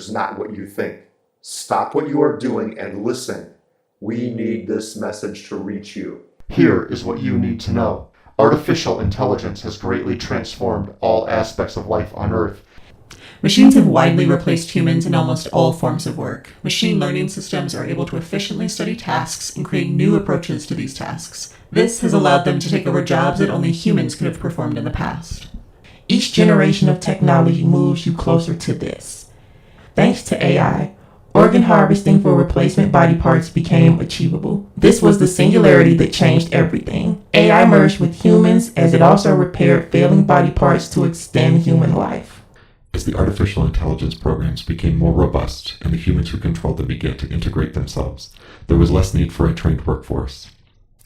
answer's not what you think. Stop what you are doing and listen. We need this message to reach you. Here is what you need to know. Artificial intelligence has greatly transformed all aspects of life on Earth. Machines have widely replaced humans in almost all forms of work. Machine learning systems are able to efficiently study tasks and create new approaches to these tasks. This has allowed them to take over jobs that only humans could have performed in the past. Each generation of technology moves you closer to this. Thanks to AI, organ harvesting for replacement body parts became achievable. This was the singularity that changed everything. AI merged with humans as it also repaired failing body parts to extend human life. As the artificial intelligence programs became more robust and the humans who controlled them began to integrate themselves, there was less need for a trained workforce.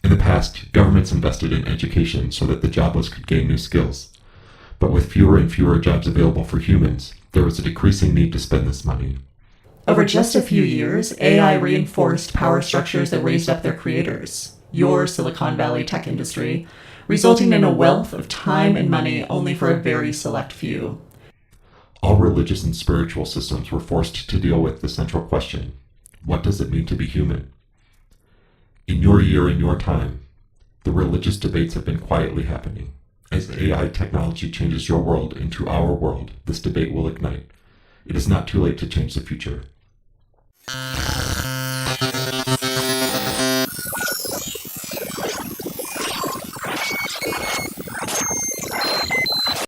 In the past, governments invested in education so that the jobless could gain new skills. But with fewer and fewer jobs available for humans, there was a decreasing need to spend this money. Over just a few years, AI reinforced power structures that raised up their creators, your Silicon Valley tech industry, resulting in a wealth of time and money only for a very select few. All religious and spiritual systems were forced to deal with the central question: what does it mean to be human? In your year and your time, the religious debates have been quietly happening. As AI technology changes your world into our world, this debate will ignite. It is not too late to change the future.